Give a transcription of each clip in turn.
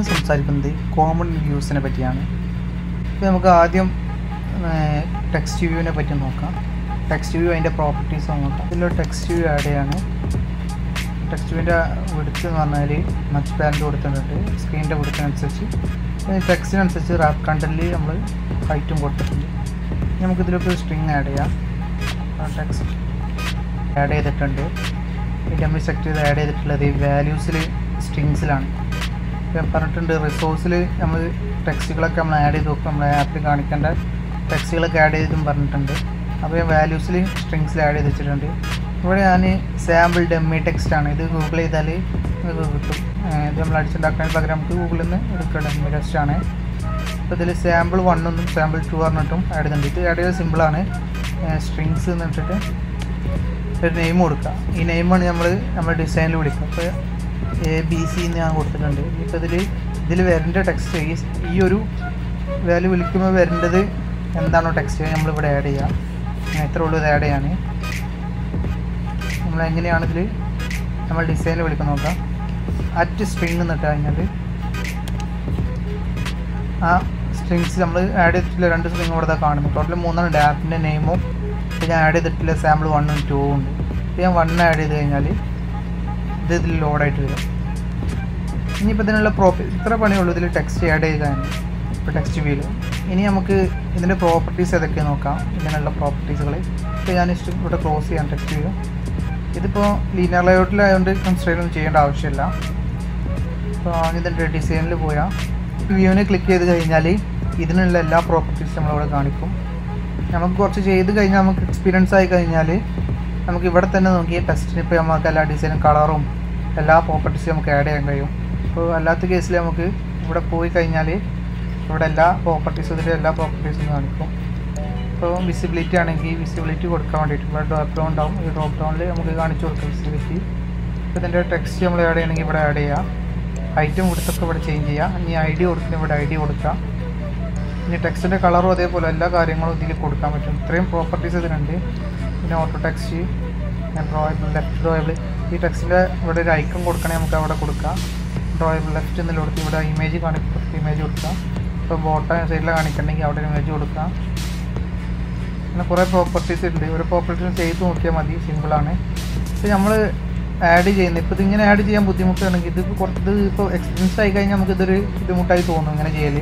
ഇന്ന് സംസാരിക്കുന്നത് കോമൺ വ്യൂസിനെ പറ്റിയാണ്. ഇപ്പോൾ നമുക്ക് ആദ്യം ടെക്സ്റ്റ് വ്യൂവിനെ പറ്റി നോക്കാം. ടെക്സ്റ്റ് വ്യൂ അതിൻ്റെ പ്രോപ്പർട്ടീസ് നോക്കാം. ഇതിലൊരു ടെക്സ്റ്റ് വ്യൂ ആഡ് ചെയ്യാണ്. ടെക്സ്റ്റ് വ്യൂവിൻ്റെ വിഡ്ത്ത് എന്ന് പറഞ്ഞാൽ മച്ച് പാരൻ്റ് കൊടുത്തിട്ടുണ്ട്. സ്ക്രീനിൻ്റെ വിഡ്ത്തിനനുസരിച്ച് ടെക്സ്റ്റിനനുസരിച്ച് റാപ്പ് കണ്ടൻറ്റിൽ നമ്മൾ ഹൈറ്റും കൊടുത്തിട്ടുണ്ട്. നമുക്കിതിലൊക്കെ സ്ട്രിങ് ആഡ് ചെയ്യാം. ടെക്സ്റ്റ് ആഡ് ചെയ്തിട്ടുണ്ട്. ഡമ്മി സെക്ട് ചെയ്ത് ആഡ് ചെയ്തിട്ടുള്ളത് വാല്യൂസിൽ സ്ട്രിങ്സിലാണ്. ഞാൻ പറഞ്ഞിട്ടുണ്ട് റിസോഴ്സിൽ നമ്മൾ ടെക്സ്റ്റുകളൊക്കെ നമ്മൾ ആഡ് ചെയ്ത് നോക്കും. നമ്മളെ ആപ്പിൽ കാണിക്കേണ്ട ടെക്സ്റ്റുകളൊക്കെ ആഡ് ചെയ്തും പറഞ്ഞിട്ടുണ്ട്. അപ്പോൾ ഞാൻ വാല്യൂസിൽ സ്ട്രിങ്സിൽ ആഡ് ചെയ്ത് വെച്ചിട്ടുണ്ട്. ഇവിടെ ഞാൻ സാമ്പിൾ ഡമ്മി ടെക്സ്റ്റാണ്. ഇത് ഗൂഗിൾ ചെയ്താൽ നിങ്ങൾക്ക് കിട്ടും. ഇത് നമ്മൾ അടിച്ചുണ്ടാക്കാൻ പകരം നമുക്ക് ഗൂഗിളിൽ നിന്ന് എടുക്കുക ഡമ്മി ടെക്സ്റ്റാണ്. അപ്പോൾ ഇതിൽ സാമ്പിൾ 1 എന്നും സാമ്പിൾ 2 പറഞ്ഞിട്ടും ആഡ് ചെയ്യുന്നുണ്ട്. ഇത് ആഡ് ചെയ്ത സിമ്പിളാണ്. സ്ട്രിങ്സ് എന്നിട്ടിട്ട് ഒരു നെയിം കൊടുക്കുക. ഈ നെയിമാണ് നമ്മൾ ഡിസൈനിൽ വിളിക്കുക. അപ്പോൾ ABC എന്ന് ഞാൻ കൊടുത്തിട്ടുണ്ട്. ഇപ്പോൾ ഇതിൽ വരേണ്ട ടെക്സ്റ്റ് ഈ ഒരു വാല്യൂ വിളിക്കുമ്പോൾ വരേണ്ടത് എന്താണോ ടെക്സ്റ്റ് നമ്മളിവിടെ ആഡ് ചെയ്യുക. എത്ര ഉള്ളൂ ഇത് ആഡ് ചെയ്യാൻ. നമ്മളെങ്ങനെയാണ് ഇതിൽ നമ്മൾ ഡിസൈനിൽ വിളിക്കാൻ നോക്കാം. അറ്റ് സ്ട്രിങ് എന്നിട്ട് കഴിഞ്ഞാൽ ആ സ്ട്രിങ്സ് നമ്മൾ ആഡ് ചെയ്തിട്ടില്ല 2 സ്ട്രിങ് ഇവിടെ കാണുന്നു. ടോട്ടൽ 3 ആപ്പിൻ്റെ നെയിമും ഇപ്പോൾ ഞാൻ ആഡ് ചെയ്തിട്ടില്ല സാമ്പിൾ 1 ഉം 2 ഉണ്ട്. ഇപ്പോൾ ഞാൻ 1 ആഡ് ചെയ്ത് കഴിഞ്ഞാൽ ഇതിൽ ലോഡായിട്ട് വരും. ഇനിയിപ്പോൾ ഇതിനുള്ള ഇത്ര പണിയുള്ളൂ ഇതിൽ ടെക്സ്റ്റ് ആഡ് ചെയ്താണ്. ഇപ്പോൾ ടെക്സ്റ്റ് വ്യൂവിൽ ഇനി നമുക്ക് ഇതിൻ്റെ പ്രോപ്പർട്ടീസ് ഏതൊക്കെ നോക്കാം. ഇതിനുള്ള പ്രോപ്പർട്ടീസുകൾ ഇപ്പോൾ ഞാൻ ഇവിടെ ക്ലോസ് ചെയ്യാം ടെക്സ്റ്റ് വ്യൂ. ഇതിപ്പോൾ ലീനിയർ ലേഔട്ടിലായതുകൊണ്ട് കൺസ്ട്രെയിൻ ഒന്നും ചെയ്യേണ്ട ആവശ്യമില്ല. ഇപ്പോൾ ഇതിൻ്റെ ഡിസൈനിൽ പോയാൽ വ്യൂവിനെ ക്ലിക്ക് ചെയ്ത് കഴിഞ്ഞാൽ ഇതിനുള്ള എല്ലാ പ്രോപ്പർട്ടീസും നമ്മളിവിടെ കാണിക്കും. നമുക്ക് കുറച്ച് ചെയ്ത് കഴിഞ്ഞാൽ നമുക്ക് എക്സ്പീരിയൻസ് ആയി കഴിഞ്ഞാൽ നമുക്ക് ഇവിടെ തന്നെ നോക്കി ടെസ്റ്റിന് ഇപ്പോൾ നമുക്ക് എല്ലാ ഡിസൈനും കളറും എല്ലാ പ്രോപ്പർട്ടീസും നമുക്ക് ആഡ് ചെയ്യാൻ കഴിയും. ഇപ്പോൾ അല്ലാത്ത കേസിൽ നമുക്ക് ഇവിടെ പോയി കഴിഞ്ഞാൽ ഇവിടെ എല്ലാ പ്രോപ്പർട്ടീസും ഇതിൻ്റെ എല്ലാ പ്രോപ്പർട്ടീസും കാണിക്കും. ഇപ്പോൾ വിസിബിലിറ്റി ആണെങ്കിൽ വിസിബിലിറ്റി കൊടുക്കാൻ വേണ്ടിയിട്ട് ഇവിടെ ഡ്രോപ്പ് ഡൗൺ ഉണ്ടാവും. ഈ ഡ്രോപ്പ് ഡൗണിൽ നമുക്ക് കാണിച്ചു കൊടുക്കാം വിസിബിലിറ്റി. ഇപ്പോൾ ഇതിൻ്റെ ടെക്സ്റ്റ് നമ്മൾ ആഡ് ചെയ്യണമെങ്കിൽ ഇവിടെ ആഡ് ചെയ്യാം. ഹൈറ്റും കൊടുത്തൊക്കെ ഇവിടെ ചേഞ്ച് ചെയ്യാം. ഇനി ID കൊടുക്കുന്ന ഇവിടെ ID കൊടുക്കാം. ഇനി ടെക്സ്റ്റിൻ്റെ കളറും അതേപോലെ എല്ലാ കാര്യങ്ങളും ഇതിൽ കൊടുക്കാൻ പറ്റും. ഇത്രയും പ്രോപ്പർട്ടീസ് ഇതിനുണ്ട്. പിന്നെ ഓട്ടോ ടെക്സ്റ്റ്, ഡ്രോയബിൾ, ലെഫ്റ്റ് ഡ്രോയബിൾ. ഈ ടെക്സ്റ്റിൻ്റെ ഇവിടെ ഒരു ഐക്കൺ കൊടുക്കണമെങ്കിൽ നമുക്ക് അവിടെ കൊടുക്കാം. ഡ്രോയബിൾ ലെഫ്റ്റ് എന്നിൽ കൊടുത്ത് ഇവിടെ ഇമേജ് ഇമേജ് കൊടുക്കാം. ഇപ്പോൾ ബോട്ടം സൈഡിൽ കാണിക്കണമെങ്കിൽ അവിടെ ഇമേജ് കൊടുക്കാം. പിന്നെ കുറേ പ്രോപ്പർട്ടീസ് ഉണ്ട്. ഒരു പ്രോപ്പർട്ടീസ് ചെയ്ത് നോക്കിയാൽ മതി. സിമ്പിളാണ്. ഇപ്പോൾ നമ്മൾ ആഡ് ചെയ്യുന്നത് ഇപ്പോൾ ഇതിങ്ങനെ ആഡ് ചെയ്യാൻ ബുദ്ധിമുട്ടാണെങ്കിൽ ഇപ്പോൾ എക്സ്പീരിയൻസ് ആയി കഴിഞ്ഞാൽ നമുക്കിതൊരു ബുദ്ധിമുട്ടായി തോന്നും ഇങ്ങനെ ചെയ്യൽ.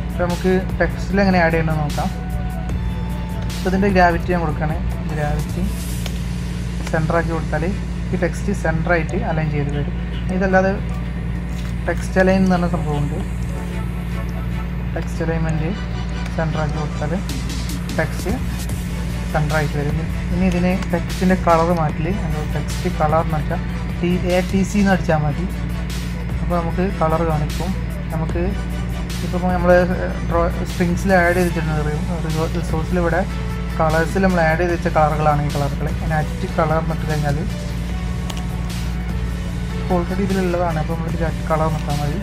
അപ്പോൾ നമുക്ക് ടെക്സ്റ്റിൽ എങ്ങനെ ആഡ് ചെയ്യണമെന്ന് നോക്കാം. ഇപ്പോൾ ഇതിൻ്റെ ഗ്രാവിറ്റി ഞാൻ കൊടുക്കുകയാണ്. ഗ്രാവിറ്റി സെൻറ്ററാക്കി കൊടുത്താൽ ഈ ടെക്സ്റ്റ് സെൻറ്ററായിട്ട് അലൈൻ ചെയ്ത് വരും. ഇതല്ലാതെ ടെക്സ്റ്റ് അലൈൻ എന്ന് പറഞ്ഞ സംഭവമുണ്ട്. ടെക്സ്റ്റ് അലൈൻമെൻറ്റ് സെൻറ്ററാക്കി കൊടുത്താൽ ടെക്സ്റ്റ് സെൻറ്ററായിട്ട് വരും. ഇനി ഇതിന് ടെക്സ്റ്റിൻ്റെ കളർ മാറ്റിൽ ടെക്സ്റ്റ് കളർ എന്ന് വെച്ചാൽ TC എന്ന് അടിച്ചാൽ മതി. അപ്പോൾ നമുക്ക് കളർ കാണിക്കും. നമുക്ക് ഇപ്പോൾ നമ്മൾ സ്ട്രിങ്സിൽ ആഡ് ചെയ്തിട്ടുണ്ട്. റിസോഴ്സിൽ ഇവിടെ കളേഴ്സിൽ നമ്മൾ ആഡ് ചെയ്ത് വെച്ച കളറുകളാണ് ഈ കളറുകൾ. അതിന് അറ്റ് കളർ എന്നിട്ട് കഴിഞ്ഞാൽ ഓൾറെഡി ഇതിലുള്ളതാണ്. അപ്പോൾ നമ്മൾ അറ്റ് കളർ നിട്ടാൽ മതി.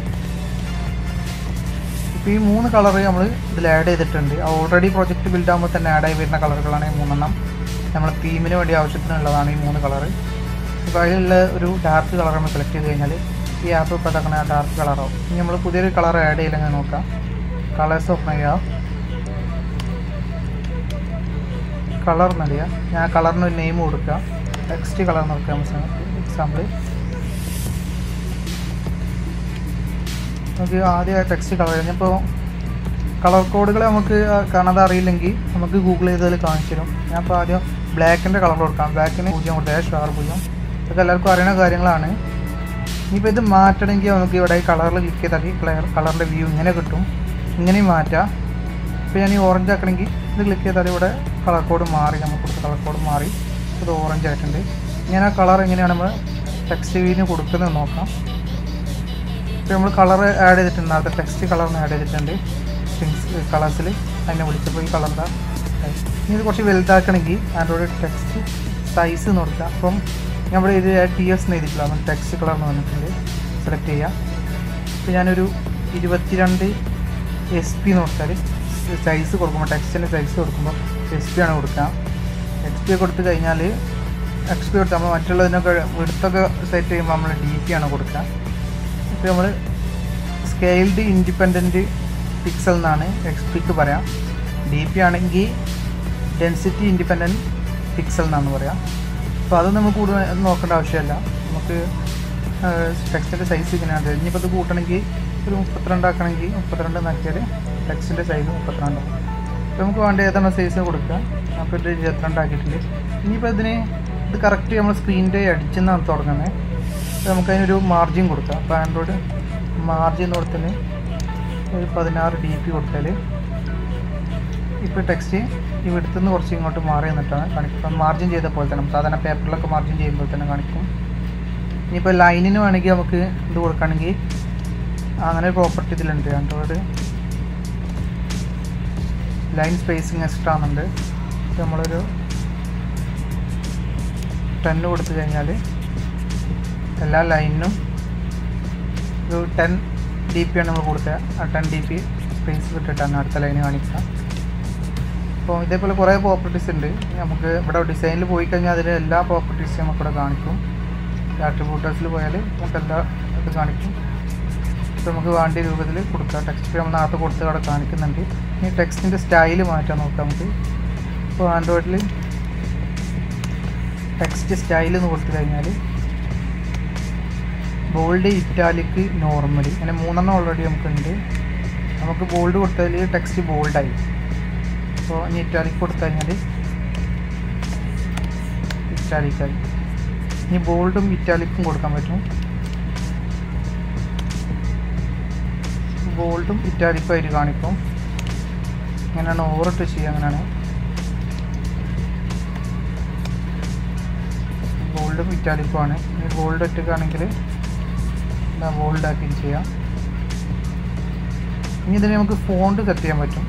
ഇപ്പോൾ ഈ 3 കളർ നമ്മൾ ഇതിൽ ആഡ് ചെയ്തിട്ടുണ്ട്. ഓൾറെഡി പ്രൊജക്റ്റ് ബിൽഡ് ആകുമ്പോൾ തന്നെ ആഡ് ആയി വരുന്ന കളറുകളാണ് ഈ 3 എണ്ണം. നമ്മൾ തീമിന് വേണ്ടി ആവശ്യത്തിനുള്ളതാണ് ഈ 3 കളർ. ഇപ്പോൾ അതിലുള്ള ഒരു ഡാർക്ക് കളർ നമ്മൾ സെലക്ട് ചെയ്ത് കഴിഞ്ഞാൽ ഈ ആപ്പ് ഇപ്പോൾ അതൊക്കെ ഡാർക്ക് കളറാവും. ഇനി നമ്മൾ പുതിയൊരു കളർ ആഡ് ചെയ്യില്ലെങ്കിൽ നോക്കാം. കളേഴ്സ് ഓപ്പൺ ചെയ്യുക. കളർ എന്നറിയാം. ഞാൻ കളറിന് ഒരു നെയിം കൊടുക്കുക. ടെക്സ്റ്റ് കളർ നോക്കാം. എക്സാമ്പിൾ നമുക്ക് ആദ്യം ടെക്സ്റ്റ് കളർ കഴിഞ്ഞപ്പോൾ കളർ കോഡുകൾ നമുക്ക് കാണാതെ അറിയില്ലെങ്കിൽ നമുക്ക് ഗൂഗിൾ ചെയ്തതിൽ കാണിച്ചു തരും. ഞാൻ ഇപ്പോൾ ആദ്യം ബ്ലാക്കിൻ്റെ കളർ കൊടുക്കാം. ബ്ലാക്കിന് 0 കൊടുത്താൽ #0. ഇതൊക്കെ എല്ലാവർക്കും അറിയുന്ന കാര്യങ്ങളാണ്. ഇനിയിപ്പോൾ ഇത് മാറ്റണമെങ്കിൽ നമുക്ക് ഇവിടെ കളറിൽ ക്ലിക്ക് ചെയ്താൽ കളറിൻ്റെ വ്യൂ ഇങ്ങനെ കിട്ടും. ഇങ്ങനെയും മാറ്റാം. ഇപ്പോൾ ഞാൻ ഈ ഓറഞ്ച് ആക്കണമെങ്കിൽ ഇത് ക്ലിക്ക് ചെയ്താൽ ഇവിടെ കളർ കോഡ് മാറി. നമുക്ക് കൊടുത്ത കളർ കോഡ് മാറി. ഇത് ഓറഞ്ച് ആയിട്ടുണ്ട്. ഇങ്ങനെ ആ കളർ എങ്ങനെയാണ് നമ്മൾ ടെക്സ്റ്റ് വ്യൂവിന് കൊടുക്കുന്നത് നോക്കാം. ഇപ്പോൾ നമ്മൾ കളർ ആഡ് ചെയ്തിട്ടുണ്ട്. അത് ടെക്സ്റ്റ് കളറിന് ആഡ് ചെയ്തിട്ടുണ്ട്. സ്ട്രിങ്സ് കളേഴ്സിൽ അതിനെ വിളിച്ചപ്പോൾ ഈ കളറിൻ്റെ ഇനി ഇത് കുറച്ച് വലുതാക്കണമെങ്കിൽ അതിൻ്റെ ടെക്സ്റ്റ് സൈസ് എന്ന് കൊടുക്കുക. അപ്പം ഞാൻ ഇവിടെ ഇത് TS എന്ന് എഴുതിയിട്ടില്ല. അപ്പം ടെക്സ്റ്റ് കളർ എന്ന് പറഞ്ഞിട്ടുണ്ട്. സെലക്ട് ചെയ്യാം. ഇപ്പോൾ ഞാനൊരു 22 SP എന്ന് കൊടുത്താൽ സൈസ് കൊടുക്കുമ്പോൾ ടെക്സ്റ്റിൻ്റെ സൈസ് കൊടുക്കുമ്പോൾ SP ആണ് കൊടുക്കുക. XP കൊടുത്തു കഴിഞ്ഞാൽ XP കൊടുത്താൽ നമ്മൾ മറ്റുള്ളതിനൊക്കെ വിടുത്തൊക്കെ സെറ്റ് ചെയ്യുമ്പോൾ നമ്മൾ DP ആണ് കൊടുക്കുക. ഇപ്പോൾ നമ്മൾ സ്കെയിൽഡ് ഇൻഡിപെൻഡൻറ്റ് പിക്സൽ എന്നാണ് എക്സ്പിക്ക് പറയാം. DP ആണെങ്കിൽ ഡെൻസിറ്റി ഇൻഡിപെൻഡൻറ്റ് പിക്സൽ എന്നാണ് പറയാം. അപ്പോൾ അത് നമുക്ക് കൂടുതൽ നോക്കേണ്ട ആവശ്യമില്ല. നമുക്ക് ടെക്സ്റ്റിൻ്റെ സൈസ് ഇങ്ങനെയാണ്. ഇനിയിപ്പോൾ ഇത് കൂട്ടണമെങ്കിൽ ഒരു 32 ആക്കണമെങ്കിൽ 32 എന്നാക്കിയാൽ ടെക്സ്റ്റിൻ്റെ സൈസ് 32 ആവും. അപ്പോൾ നമുക്ക് വേണ്ട ഏതാണ് സൈസ് കൊടുക്കുക. അപ്പോൾ ഇത് 22 ആക്കിയിട്ടുണ്ട്. ഇനിയിപ്പോൾ ഇത് കറക്റ്റ് നമ്മൾ സ്ക്രീനിൻ്റെ അടിച്ചെന്നാണ് തുടങ്ങുന്നത്. അപ്പോൾ നമുക്കതിനൊരു മാർജിൻ കൊടുക്കാം. അപ്പോൾ ആൻഡ്രോയിഡ് മാർജിൻ എന്ന് കൊടുത്തതിന് ഒരു 16 dp കൊടുത്താൽ ഇപ്പോൾ ടെക്സ്റ്റ് ഇവിടുത്തെ നിന്ന് കുറച്ച് ഇങ്ങോട്ട് മാറി നിന്നിട്ടാണ് കാണിക്കും. മാർജിൻ ചെയ്ത പോലെ തന്നെ സാധാരണ പേപ്പറിലൊക്കെ മാർജിൻ ചെയ്യുമ്പോൾ തന്നെ കാണിക്കും. ഇനിയിപ്പോൾ ലൈനിന് വേണമെങ്കിൽ നമുക്ക് ഇത് കൊടുക്കുകയാണെങ്കിൽ അങ്ങനെ ഒരു പ്രോപ്പർട്ടി ഇതിലുണ്ട്. ആൻഡ്രോയിഡ് ലൈൻ സ്പേസിങ് എക്സ്ട്രാ എന്നുണ്ട്. നമ്മളൊരു 10 കൊടുത്തു കഴിഞ്ഞാൽ എല്ലാ ലൈനിനും ഒരു 10 dp ആണ് നമ്മൾ കൊടുക്കുക. ആ 10 dp സ്പേസ് വിട്ടിട്ടാണ് അടുത്ത ലൈന് കാണിക്കുക. അപ്പോൾ ഇതേപോലെ കുറേ പ്രോപ്പർട്ടീസ് ഉണ്ട്. നമുക്ക് ഇവിടെ ഡിസൈനിൽ പോയി കഴിഞ്ഞാൽ അതിൽ എല്ലാ പ്രോപ്പർട്ടീസും നമുക്കിവിടെ കാണിക്കും. ആട്രിബ്യൂട്ടേഴ്സിൽ പോയാൽ നമുക്കെല്ലാ ഇത് കാണിക്കും. അപ്പോൾ നമുക്ക് വേണ്ട രൂപത്തിൽ കൊടുക്കുക. ടെക്സ്റ്റ് നമ്മൾ നേരത്തെ കൊടുത്ത് അവിടെ കാണിക്കുന്നുണ്ട്. ഇനി ടെക്സ്റ്റിൻ്റെ സ്റ്റൈല് മാറ്റാൻ നോക്കാം നമുക്ക്. ഇപ്പോൾ ആൻഡ്രോയിഡിൽ ടെക്സ്റ്റ് സ്റ്റൈൽ എന്ന് കൊടുത്തു കഴിഞ്ഞാൽ ബോൾഡ്, ഇറ്റാലിക്, നോർമൽ അങ്ങനെ 3 ഓൾറെഡി നമുക്കുണ്ട്. നമുക്ക് ബോൾഡ് കൊടുത്താൽ ടെക്സ്റ്റ് ബോൾഡായി. അപ്പോൾ ഇനി ഇറ്റാലിക് കൊടുത്തു കഴിഞ്ഞാൽ ഇറ്റാലിക്കായി. ഇനി ബോൾഡും ഇറ്റാലിക്കും കൊടുക്കാൻ പറ്റും. ബോൾഡും ഇറ്റാലിക്കും ആയിട്ട് കാണിക്കും. അങ്ങനെയാണ് ഓവറിട്ട് ചെയ്യുക. അങ്ങനെയാണ് ബോൾഡും ഇറ്റാലിക്കും ആണ്. ഇനി ബോൾഡ് ഒറ്റക്കാണെങ്കിൽ ബോൾഡാക്കി ചെയ്യാം. ഇനി ഇതിന് നമുക്ക് ഫോണ്ട് സെറ്റ് ചെയ്യാൻ പറ്റും.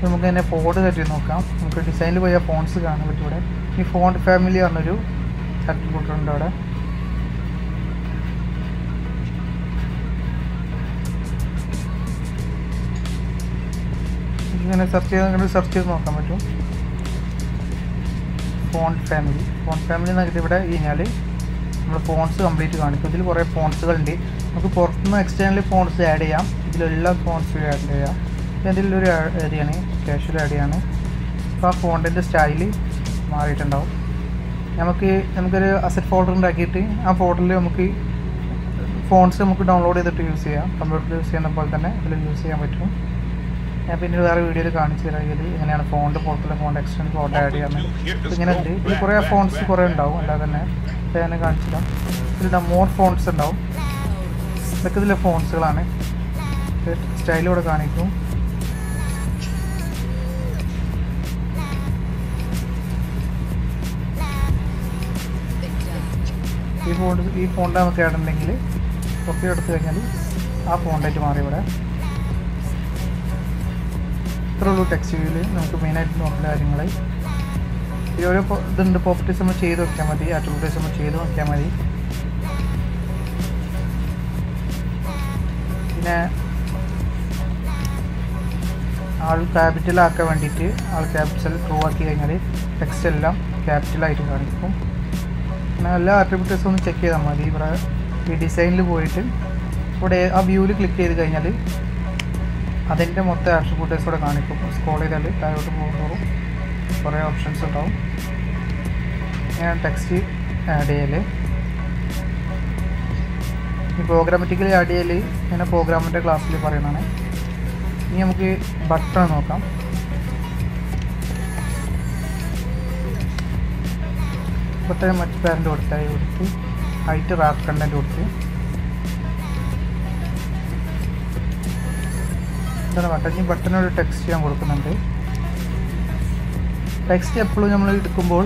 നമുക്ക് തന്നെ ഫോണ്ട് സെറ്റ് ചെയ്ത് നോക്കാം. നമുക്ക് ഡിസൈനിൽ പോയാൽ ഫോൺസ് കാണാൻ പറ്റും. ഇവിടെ ഈ ഫോണ്ട് ഫാമിലി പറഞ്ഞൊരു ആട്രിബ്യൂട്ട് ഉണ്ട് അവിടെ. ഇങ്ങനെ സെർച്ച് ചെയ്ത് നോക്കാൻ പറ്റും. ഫോണ്ട് ഫാമിലി എന്നൊക്കെ ഇവിടെ കഴിഞ്ഞാൽ നമ്മൾ ഫോൺസ് കംപ്ലീറ്റ് കാണിക്കും. ഇതിൽ കുറേ ഫോൺസുകളുണ്ട്. നമുക്ക് പുറത്തുനിന്ന് എക്സ്റ്റേണലി ഫോൺസ് ആഡ് ചെയ്യാം. ഇതിലെല്ലാം ഫോൺസ് ആഡ് ചെയ്യാം. ഇതിലൊരു ഏരിയയാണ് കാഷ്വൽ ഏരിയയാണ്. അപ്പോൾ ആ ഫോണ്ടിൻ്റെ സ്റ്റൈല് മാറിയിട്ടുണ്ടാവും. നമുക്കൊരു അസറ്റ് ഫോൾഡർ ഉണ്ടാക്കിയിട്ട് ആ ഫോൾഡറിൽ നമുക്ക് ഫോൺസ് നമുക്ക് ഡൗൺലോഡ് ചെയ്തിട്ട് യൂസ് ചെയ്യാം. കമ്പ്യൂട്ടറിൽ യൂസ് ചെയ്യുന്ന പോലെ തന്നെ ഇതിൽ യൂസ് ചെയ്യാൻ പറ്റും. ഞാൻ പിന്നെ വേറെ വീഡിയോയിൽ കാണിച്ചു തരാം. ഇത് എങ്ങനെയാണ് പുറത്തുള്ള ഫോണ്ട് എക്സ്റ്റേണൽ ഫോണ്ട് ആഡ് ചെയ്യാമെന്ന്. ഇങ്ങനെ ഉണ്ട്. ഇതിൽ കുറേ ഫോൺസ് കുറേ ഉണ്ടാവും. അല്ലാതെ തന്നെ ഞാൻ കാണിച്ചു തരാം. ഇതിൽ മോർ ഫോൺസ് ഉണ്ടാവും. ഇതൊക്കെ ഇതിലെ ഫോൺസുകളാണ്. സ്റ്റൈലിലൂടെ കാണിക്കും. ഈ ഫോണ്ട് നമുക്ക് ആടുണ്ടെങ്കിൽ കോപ്പി എടുത്തു കഴിഞ്ഞാൽ ആ ഫോണ്ടായിട്ട് മാറി. ഇവിടെ ഇത്രയുള്ളൂ ടെക്സ്റ്റ് വ്യൂവിൽ നമുക്ക് മെയിനായിട്ട് നോക്കേണ്ട കാര്യങ്ങൾ. ഈ ഓരോ ഇതുണ്ട് പ്രോപ്പർട്ടീസ് നമ്മൾ ചെയ്ത് നോക്കിയാൽ മതി. ആട്രിബ്യൂട്ടേഴ്സ് നമ്മൾ ചെയ്ത് നോക്കിയാൽ മതി. പിന്നെ ആൾ ക്യാപിറ്റലാക്കാൻ വേണ്ടിയിട്ട് ക്യാപിറ്റൽ ട്രൂ ആക്കി കഴിഞ്ഞാൽ ടെക്സ്റ്റ് എല്ലാം ക്യാപിറ്റലായിട്ട് കാണിക്കും. പിന്നെ എല്ലാ ആട്രിബ്യൂട്ടേഴ്സും ഒന്ന് ചെക്ക് ചെയ്താൽ മതി. ഇവിടെ ഈ ഡിസൈനിൽ പോയിട്ട് ഇവിടെ ആ വ്യൂവിൽ ക്ലിക്ക് ചെയ്ത് കഴിഞ്ഞാൽ അതിൻ്റെ മൊത്തം ആട്രിബ്യൂട്ടേഴ്സ് ഇവിടെ കാണിക്കും. സ്ക്രോൾ ചെയ്താൽ താഴോട്ട് പോകുന്നതോറും കുറേ ഓപ്ഷൻസ് ഉണ്ടാവും. ഞാൻ ടെക്സ്റ്റ് ആഡ് ചെയ്യൽ, ഈ പ്രോഗ്രാമറ്റിക്കലി ആഡ് ചെയ്യൽ ഞാൻ പ്രോഗ്രാമിൻ്റെ ക്ലാസ്സിൽ പറയുന്നതാണ്. ഇനി നമുക്ക് ബട്ടൺ നോക്കാം. ബട്ടൺ മറ്റ് പാരൻ്റ് കൊടുത്ത് ഹൈറ്റ് റാപ്പ് കണ്ടൻറ്റ് കൊടുത്ത് ഇതാണ് ബട്ടൺ. ഈ ബട്ടനൊരു ടെക്സ്റ്റ് ഞാൻ കൊടുക്കുന്നുണ്ട്. ടെക്സ്റ്റ് എപ്പോഴും നമ്മൾ എടുക്കുമ്പോൾ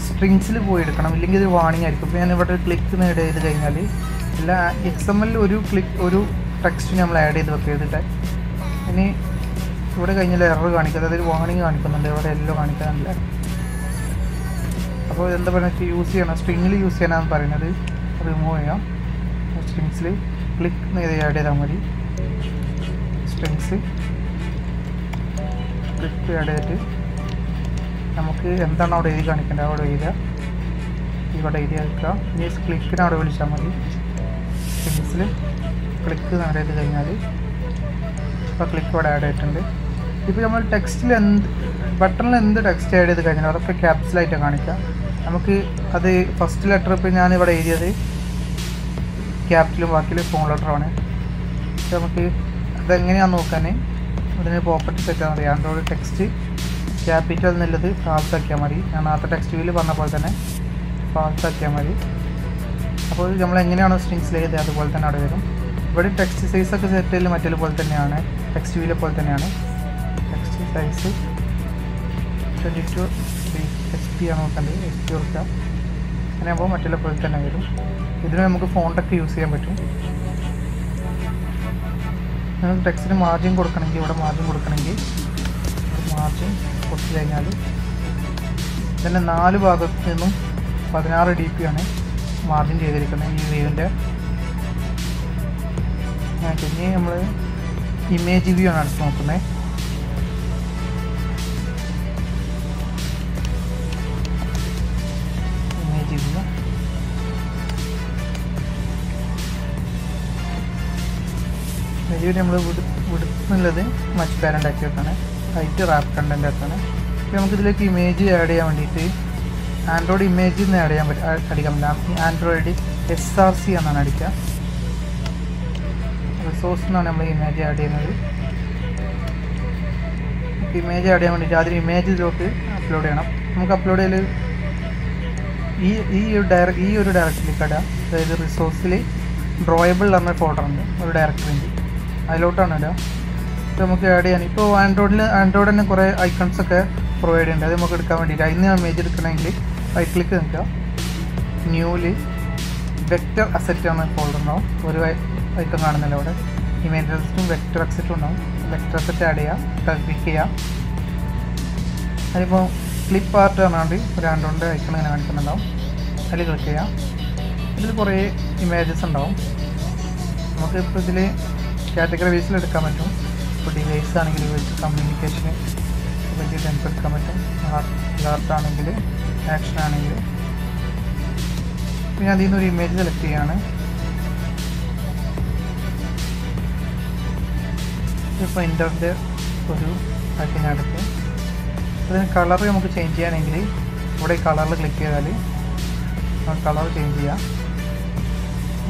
സ്ട്രിങ്സിൽ പോയി എടുക്കണം, ഇല്ലെങ്കിൽ ഇത് വാണിംഗ് ആയിരിക്കും. ഇപ്പോൾ ഞാൻ ഇവിടെ ക്ലിക്ക് നേട് ചെയ്ത് കഴിഞ്ഞാൽ എല്ലാ XML ഒരു ടെക്സ്റ്റ് നമ്മൾ ആഡ് ചെയ്ത് വെക്കരുതിട്ട്. ഇനി ഇവിടെ കഴിഞ്ഞാൽ എറർ കാണിക്കുക, അതായത് വാണിംഗ് കാണിക്കുന്നുണ്ട്. ഇവിടെ എല്ലോ കാണിക്കാനില്ല. അപ്പോൾ എന്താ പറയുക, യൂസ് ചെയ്യണം, സ്ട്രിങ്ങിൽ യൂസ് ചെയ്യാനാണ് പറയുന്നത്. റിമൂവ് ചെയ്യാം. സ്ട്രിങ്സിൽ ക്ലിക്ക് ചെയ്ത് ആഡ് ചെയ്താൽ മതി. സ്ട്രിങ്സ് ക്ലിക്ക് ആഡ് ചെയ്തിട്ട് നമുക്ക് എന്താണ് അവിടെ എഴുതി കാണിക്കേണ്ടത് അവിടെ എഴുതുക. ഇവിടെ എഴുതി വെക്കുക. ഇനി ക്ലിക്കിന് അവിടെ വിളിച്ചാൽ മതി. സ്ട്രിങ്സിൽ ക്ലിക്ക് ആഡ് ചെയ്ത് കഴിഞ്ഞാൽ ഇപ്പോൾ ക്ലിക്ക് ഇവിടെ ആഡ് ആയിട്ടുണ്ട്. ഇപ്പോൾ നമ്മൾ ടെക്സ്റ്റിൽ ബട്ടണിൽ എന്ത് ടെക്സ്റ്റ് ആഡ് ചെയ്ത് കഴിഞ്ഞാൽ അതൊക്കെ ക്യാപ്സിലായിട്ടാണ് കാണിക്കുക. നമുക്ക് അത് ഫസ്റ്റ് ലെറ്റർ ഇപ്പോൾ ഞാനിവിടെ എഴുതിയത് ക്യാപിറ്റലും ബാക്കിയിൽ സ്മോൾ ലെറ്ററാണ്. പക്ഷെ നമുക്ക് അതെങ്ങനെയാണെന്ന് നോക്കാൻ ഇതിന് പ്രോപ്പർട്ടി സെറ്റ് ആണെന്ന് അറിയാം. ആൻഡ്രോയിഡ് ടെക്സ്റ്റ് ക്യാപിറ്റൽ എന്നുള്ളത് ഫാൾസ് ആക്കിയാൽ മതി. ഞാൻ നേരത്തെ ടെക്സ്റ്റ് വ്യൂവിൽ പറഞ്ഞ പോലെ തന്നെ ഫാൾസ് ആക്കിയാൽ മതി. അപ്പോൾ നമ്മൾ എങ്ങനെയാണോ സ്ട്രിങ്സിൽ എഴുതുക അതുപോലെ തന്നെ അവിടെ വരും. ഇവിടെ ടെക്സ്റ്റ് സൈസൊക്കെ സെറ്റ് ചെയ്യൽ മറ്റേ പോലെ തന്നെയാണ്, ടെക്സ്റ്റ് വ്യൂവിലെ പോലെ തന്നെയാണ്. ടെക്സ്റ്റ് സൈസ് 22 HP ആണ് നോക്കേണ്ടത്. HP കൊടുക്കുക. അങ്ങനെ ആകുമ്പോൾ മറ്റുള്ള പോലെ തന്നെ വരും. ഇതിന് നമുക്ക് ഫോണ്ടൊക്കെ യൂസ് ചെയ്യാൻ പറ്റും. നിങ്ങൾക്ക് ടെക്സ്റ്റിന് മാർജിൻ കൊടുക്കണമെങ്കിൽ ഇവിടെ മാർജിൻ കൊടുക്കണമെങ്കിൽ മാർജിൻ കൊടുത്തു കഴിഞ്ഞാൽ ഇതിൻ്റെ 4 ഭാഗത്തു നിന്നും 16 dp ആണ് മാർജിൻ ചെയ്തിരിക്കുന്നത് ഈ വ്യൂവിൻ്റെ. പിന്നെ നമ്മൾ ഇമേജ് വ്യൂ ആണ് അടുത്ത് നോക്കുന്നത്. ഇമേജ് വ്യൂ നമ്മൾ വിടുന്നുള്ളത് മച്ച് പാരൻ്റ് ആക്കിയിട്ടാണ്, ഹൈറ്റ് റാപ്പ് കണ്ടൻ്റ് ആക്കാണ്. അപ്പോൾ നമുക്കിതിലേക്ക് ഇമേജ് ആഡ് ചെയ്യാൻ വേണ്ടിയിട്ട് ആൻഡ്രോയിഡ് ഇമേജിൽ നിന്ന് അടിക്കാൻ പറ്റില്ല. ആൻഡ്രോയിഡ് SRC എന്നാണ് അടിക്കുക. റിസോഴ്സ് എന്നാണ് നമ്മൾ ഇമേജ് ആഡ് ചെയ്യുന്നത്. ഇമേജ് ആഡ് ചെയ്യാൻ വേണ്ടിയിട്ട് ആദ്യം ഇമേജ് ഇതിലോട്ട് അപ്ലോഡ് ചെയ്യണം. നമുക്ക് അപ്ലോഡ് ചെയ്യൽ ഈ ഒരു ഡയറക്ടറിലേക്ക് ഇടുക. അതായത് റിസോഴ്സിൽ ഡ്രോയബിൾ പറഞ്ഞ ഫോൾഡർ ഉണ്ട്, ഒരു ഡയറക്ടറിൻ്റെ അതിലോട്ടാണ് ഇടുക. അപ്പോൾ നമുക്ക് ആഡ് ചെയ്യാൻ ഇപ്പോൾ ആൻഡ്രോയിഡ് തന്നെ കുറേ ഐക്കൺസൊക്കെ പ്രൊവൈഡ് ചെയ്യുന്നുണ്ട്. അത് നമുക്ക് എടുക്കാൻ വേണ്ടിയിട്ട് അതിന് ഇമേജ് എടുക്കണമെങ്കിൽ റൈറ്റ് ക്ലിക്ക് നിൽക്കുക. ന്യൂല് വെക്റ്റർ അസെറ്റ് എന്ന ഫോൾഡർ ഉണ്ടാവും. ഒരു ഐക്കൺ കാണുന്നില്ല അവിടെ. ഇമേജ് അസറ്റും വെക്റ്റർ അസറ്റും ഉണ്ടാവും. വെക്റ്റർ അസറ്റ് ആഡ് ചെയ്യുക, ക്ലിക്ക് ചെയ്യുക. അതിപ്പോൾ ക്ലിപ്പ് ആർട്ട് പറഞ്ഞാണ്ട് ഒരു ആൻഡ്രോയിഡിൻ്റെ ഐക്കൺ ഇങ്ങനെ കാണിക്കുന്നുണ്ടാവും. അതിൽ ക്ലിക്ക് ചെയ്യാം. ഇതിൽ കുറേ ഇമേജസ് ഉണ്ടാവും. നമുക്കിപ്പോൾ ഇതിൽ കാറ്റഗറി ബേസിൽ എടുക്കാൻ പറ്റും. ഇപ്പോൾ ഡിവൈസ് ആണെങ്കിൽ കമ്മ്യൂണിക്കേഷന് വലിയ ടെൻസ് എടുക്കാൻ പറ്റും. ആർട്ടാണെങ്കിൽ ആക്ഷൻ ആണെങ്കിൽ. അപ്പോൾ ഞാൻ അതിൽ നിന്നൊരു ഇമേജ് സെലക്ട് ചെയ്യുകയാണ്. ഇപ്പോൾ ഇൻ്ററിൻ്റെ ഒരു ആക്കി ഞാൻ എടുത്ത് അതിന് കളർ നമുക്ക് ചേഞ്ച് ചെയ്യുകയാണെങ്കിൽ ഇവിടെ ഈ കളറിൽ ക്ലിക്ക് ചെയ്താൽ നമുക്ക് കളർ ചേഞ്ച് ചെയ്യാം.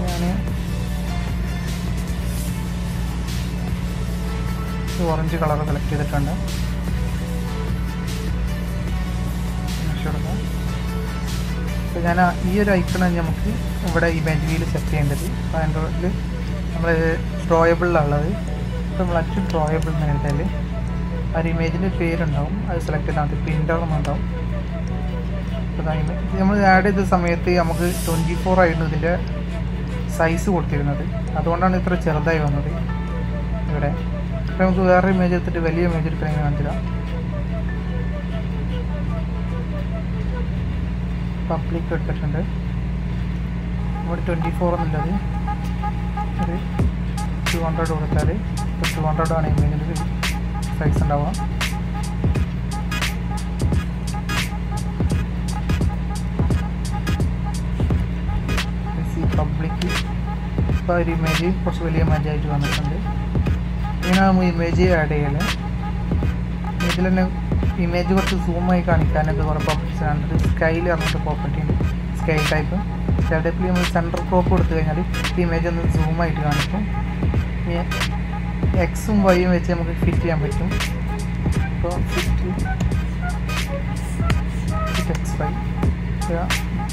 ഞാൻ ഓറഞ്ച് കളർ സെലക്ട് ചെയ്തിട്ടുണ്ട്. അപ്പോൾ ഞാൻ ഈ ഒരു ഐക്കൺ നമുക്ക് ഇവിടെ ഇമേജ് വ്യൂവിൽ സെറ്റ് ചെയ്യേണ്ടത്. അപ്പോൾ ആൻഡ്രോയിഡിൽ നമ്മൾ ഡ്രോയബിളിലുള്ളത്. അപ്പോൾ നമ്മൾ അറ്റ് ഡ്രോയബിൾ എന്ന് എഴുതിയാൽ ആ ഒരു ഇമേജിൻ്റെ പേരുണ്ടാവും. അത് സെലക്ട് ചെയ്താൽ മതി. പ്രിൻ്ററൊന്നുണ്ടാവും. അപ്പോൾ നമ്മൾ ആഡ് ചെയ്ത സമയത്ത് നമുക്ക് 24 ആയിരുന്നു ഇതിൻ്റെ സൈസ് കൊടുത്തിരുന്നത്. അതുകൊണ്ടാണ് ഇത്ര ചെറുതായി വന്നത് ഇവിടെ. അപ്പോൾ നമുക്ക് വേറെ ഇമേജ് എടുത്തിട്ട് വലിയ ഇമേജ് എടുക്കണമെങ്കിൽ കാണിച്ചില്ല. പബ്ലിക് എടുത്തിട്ടുണ്ട്. ഇവിടെ 24 എന്നുള്ളത് ഒരു 200 കൊടുത്താൽ ഇപ്പോൾ 200 ആണ് ഇമേജിൻ്റെ സൈസ് ഉണ്ടാവുക. പബ്ലിക് ഇപ്പോൾ ഒരു ഇമേജ് കുറച്ച് വലിയ ഇമേജ് ആയിട്ട് വന്നിട്ടുണ്ട്. ഇങ്ങനെ നമ്മൾ ഇമേജ് ആഡ് ചെയ്യല്. ഇതിൽ തന്നെ ഇമേജ് കുറച്ച് സൂമായി കാണിക്കാനൊക്കെ കുറേ പ്രോപ്പർട്ടീസ് ആണ്. സ്കൈൽ പറഞ്ഞിട്ട് പ്രോപ്പർട്ടി ഉണ്ട്, സ്കൈൽ ടൈപ്പ്. സ്കൈൽ ടൈപ്പിൽ നമ്മൾ സെൻറ്റർ ക്രോപ്പ് കൊടുത്തു കഴിഞ്ഞാൽ ഈ ഇമേജ് ഒന്ന് സൂമായിട്ട് കാണിക്കും. എക്സും വൈയും വെച്ച് നമുക്ക് ഫിറ്റ് ചെയ്യാൻ പറ്റും. ഇപ്പോൾ ഫിറ്റ് എക്സ് വൈ,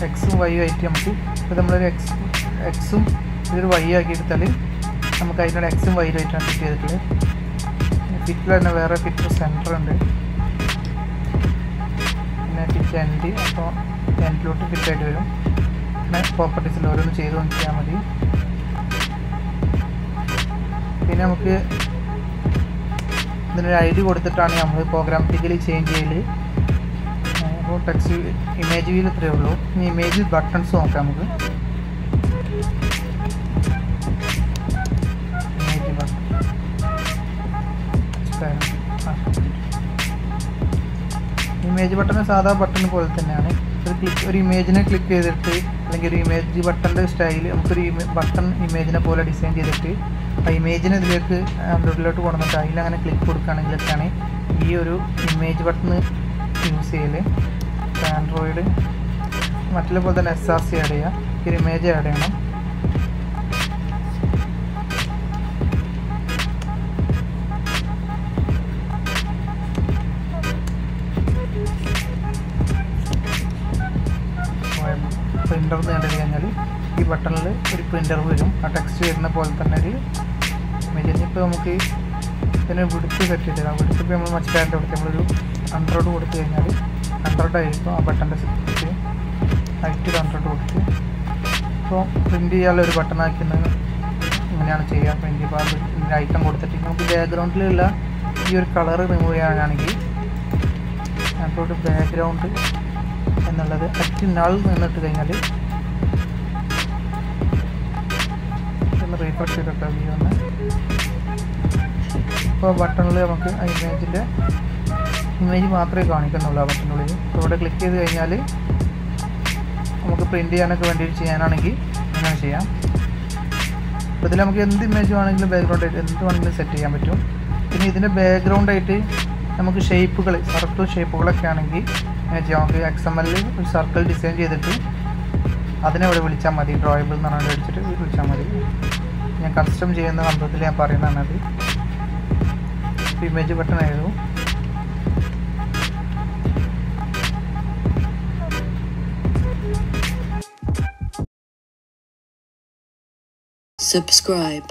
എക്സും വൈയും ആയിട്ട് നമുക്ക് ഇപ്പോൾ നമ്മളൊരു എക്സും ഇതൊരു വൈ ആക്കി എടുത്താൽ നമുക്ക് അതിനോട് എക്സും വൈയും ആയിട്ടാണ് ഫിറ്റ് ചെയ്തിട്ടുള്ളത്. ഫിറ്റിൽ തന്നെ വേറെ ഫിറ്റ് സെൻറ്റർ ഉണ്ട്, പിന്നെ ഫിറ്റ് എൻഡ്. അപ്പോൾ എൻഡിലോട്ട് ഫിറ്റായിട്ട് വരും. പിന്നെ പ്രോപ്പർട്ടീസിൽ ഓരോന്ന് ചെയ്ത് നോക്കിയാൽ മതി. പിന്നെ നമുക്ക് ഇതിനൊരു ID കൊടുത്തിട്ടാണ് നമ്മൾ പ്രോഗ്രാമാറ്റിക്കലി ചേഞ്ച് ചെയ്യൽ. അപ്പോൾ ടെക്സ്റ്റ് ഇമേജ് വ്യൂവിൽ ഇത്രയേ ഉള്ളൂ. ഇനി ഇമേജിൽ ബട്ടൺസ് നോക്കാം നമുക്ക്. ഇമേജ് ബട്ടൺ ഇമേജ് ബട്ടൺ സാധാ ബട്ടൺ പോലെ തന്നെയാണ്. ഒരു ഇമേജിനെ ക്ലിക്ക് ചെയ്തിട്ട് അല്ലെങ്കിൽ ഒരു ഇമേജ് ബട്ടൻ്റെ സ്റ്റൈൽ നമുക്കൊരു ബട്ടൺ ഇമേജിനെ പോലെ ഡിസൈൻ ചെയ്തിട്ട് ആ ഇമേജിനെ ഇതിലേക്ക് ആൻഡ്രോയിഡിലോട്ട് കൊണ്ടുവന്നിട്ട് അതിലങ്ങനെ ക്ലിക്ക് കൊടുക്കുകയാണെങ്കിലൊക്കെയാണ് ഈ ഒരു ഇമേജ് ബട്ടൺ യൂസ് ചെയ്യൽ. ആൻഡ്രോയിഡ് മറ്റുള്ള പോലെ തന്നെ SRC ആഡ് ചെയ്യുക, ഒരു ഇമേജ് ആഡ് ചെയ്യണം. പ്രിൻ്റർ കണ്ടു കഴിഞ്ഞാൽ ഈ ബട്ടണിൽ ഒരു പ്രിൻ്റർ വരും. ആ ടെക്സ്റ്റ് വരുന്ന പോലെ തന്നെ ഒരു ഇമേജ്. ഇപ്പോൾ നമുക്ക് ഇതിന് വിടുത്ത് സെറ്റ് ചെയ്തിടാം. വിടുത്ത് ഇപ്പോൾ നമ്മൾ മസ്റ്റായിട്ട് കൊടുത്ത് നമ്മളൊരു 100 കൊടുത്തു കഴിഞ്ഞാൽ 100 ആയിരിക്കും ആ ബട്ടൻ്റെ സെറ്റ്. ഹൈറ്റ് 100 കൊടുത്ത് ഇപ്പോൾ പ്രിൻറ്റ് ചെയ്യാനുള്ള ഒരു ബട്ടൺ ആക്കുന്നത് ഇങ്ങനെയാണ് ചെയ്യുക. പ്രിൻറ്റ് ചെയ്യുമ്പോൾ ഐറ്റം കൊടുത്തിട്ട് നമുക്ക് ബാക്ക്ഗ്രൗണ്ടിലുള്ള ഈ ഒരു കളർ റിമൂവ് ചെയ്യാനാണെങ്കിൽ ആൻഡ്രോയിഡ് ബാക്ക്ഗ്രൗണ്ട് എന്നുള്ളത് നൾ നിന്നിട്ട് കഴിഞ്ഞാൽ ഒന്ന് റീഫ്രഷ് ചെയ്തിട്ട് വ്യൂ ഒന്ന്. ഇപ്പോൾ ബട്ടണിൽ നമുക്ക് ആ ഇമേജ് മാത്രമേ കാണിക്കുന്നുള്ളൂ ആ ബട്ടണിനുള്ളിൽ. ഇപ്പോൾ ഇവിടെ ക്ലിക്ക് ചെയ്ത് കഴിഞ്ഞാൽ നമുക്ക് പ്രിൻറ്റ് ചെയ്യാനൊക്കെ വേണ്ടിയിട്ട് ചെയ്യാനാണെങ്കിൽ അങ്ങനെ ചെയ്യാം. അപ്പോൾ ഇതിൽ നമുക്ക് എന്ത് ഇമേജ് വേണമെങ്കിലും ബാക്ക്ഗ്രൗണ്ടായിട്ട് എന്ത് വേണമെങ്കിലും സെറ്റ് ചെയ്യാൻ പറ്റും. പിന്നെ ഇതിൻ്റെ ബാക്ക്ഗ്രൗണ്ടായിട്ട് നമുക്ക് ഷേപ്പുകൾ, സർക്കിൾ ഷേപ്പുകളൊക്കെ ആണെങ്കിൽ നമുക്ക് XML ഒരു സർക്കിൾ ഡിസൈൻ ചെയ്തിട്ട് അതിനെ ഇവിടെ വിളിച്ചാൽ മതി. ഡ്രോയബിൾ എന്ന് പറഞ്ഞാൽ അടിച്ചിട്ട് വിളിച്ചാൽ മതി. ഞാൻ കസ്റ്റം ചെയ്യുന്ന സംഭവത്തിൽ ഞാൻ പറയുന്നതാണത്. ഇമേജ് ബട്ടൺ ആയിരുന്നു. Subscribe.